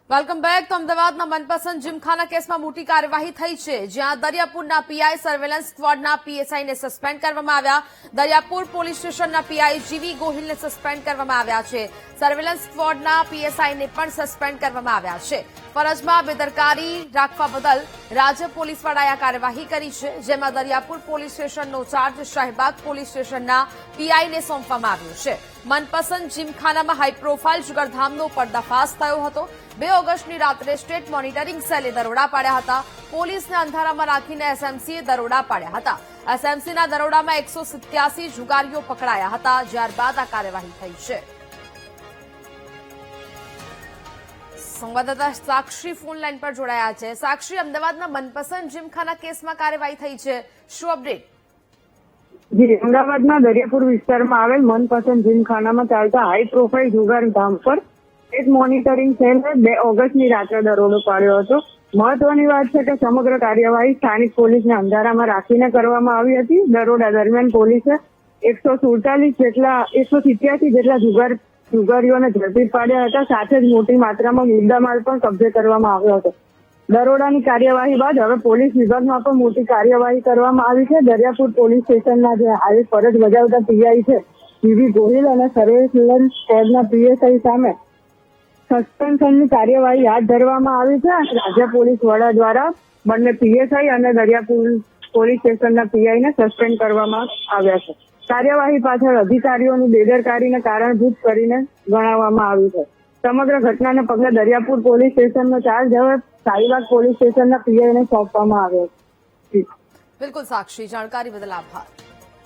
Welcome back. તો અમદાવાદના મનપસંદ જીમખાના કેસમાં મોટી કાર્યવાહી થઈ છે, જ્યાં દરિયાપુરના પીઆઈ સર્વેલન્સ સ્ક્વોડના પીએસઆઈને સસ્પેન્ડ કરવામાં આવ્યા. દરિયાપુર પોલીસ સ્ટેશનના પીઆઈ જીવી ગોહિલને સસ્પેન્ડ કરવામાં આવ્યા છે. સર્વેલન્સ સ્ક્વોડના પીએસઆઈને પણ સસ્પેન્ડ કરવામાં આવ્યા છે. ફરજમાં બેદરકારી રાખવા બદલ રાજ્ય પોલીસ વડાએ આ કાર્યવાહી કરી છે, જેમાં દરિયાપુર પોલીસ સ્ટેશનનો ચાર્જ શાહીબાગ પોલીસ સ્ટેશનના પીઆઈને સોંપવામાં આવ્યો છે. મનપસંદ જીમખાનામાં હાઈ પ્રોફાઇલ જુગારધામનો પર્દાફાશ થયો હતો. 2 ઓગસ્ટની રાત્રે સ્ટેટ મોનિટરિંગ સેલે દરોડા પાડ્યા હતા. પોલીસને અંધારામાં રાખીને એસએમસીએ દરોડા પાડ્યા હતા. એસએમસીના દરોડામાં 187 જુગારીઓ પકડાયા હતા. ત્યારબાદ આ કાર્યવાહી થઈ છે. સંવાદદાતા સાક્ષી ફોન લાઈન પર જોડાયા છે. સાક્ષી, અમદાવાદના મનપસંદ જીમખાના કેસમાં કાર્યવાહી થઈ છે, શું અપડેટ? જી, અમદાવાદના દરિયાપુર વિસ્તારમાં આવેલ મનપસંદ જીમખાનામાં ચાલતા હાઈ પ્રોફાઇલ જુગારધામ પર એક મોનિટરિંગ સેલે 2 ઓગસ્ટની રાત્રે દરોડો પાડ્યો હતો. મહત્વની વાત છે કે સમગ્ર કાર્યવાહી સ્થાનિક પોલીસને અંધારામાં રાખીને કરવામાં આવી હતી. દરોડા દરમિયાન પોલીસે 187 જેટલા જુગારીઓને ઝડપી પાડ્યા હતા. સાથે જ મોટી માત્રામાં મુદ્દામાલ પણ કબજે કરવામાં આવ્યો હતો. દરોડાની કાર્યવાહી બાદ હવે પોલીસ વિભાગમાં પણ મોટી કાર્યવાહી કરવામાં આવી છે. દરિયાપુર પોલીસ સ્ટેશનના જે હાલ ફરજ બજાવતા પીઆઈ છે જીવી ગોહિલ અને સર્વેલન્સ સ્ક્વોડના પીએસઆઈ સામે સસ્પેન્શનની કાર્યવાહી હાથ ધરવામાં આવી છે. અને રાજ્ય પોલીસ વડા દ્વારા બંને પીએસઆઈ અને દરિયાપુર પોલીસ સ્ટેશનના પીઆઈને સસ્પેન્ડ કરવામાં આવ્યા છે. કાર્યવાહી પાછળ અધિકારીઓની બેદરકારીને કારણભૂત કરીને ગણાવવામાં આવી છે. સમગ્ર ઘટનાને પગલે દરિયાપુર પોલીસ સ્ટેશનનો ચાર્જ હવે શાહીબાગ પોલીસ સ્ટેશનના પીઆઈને સોંપવામાં આવ્યો છે. બિલકુલ સાક્ષી, જાણકારી બદલ આભાર.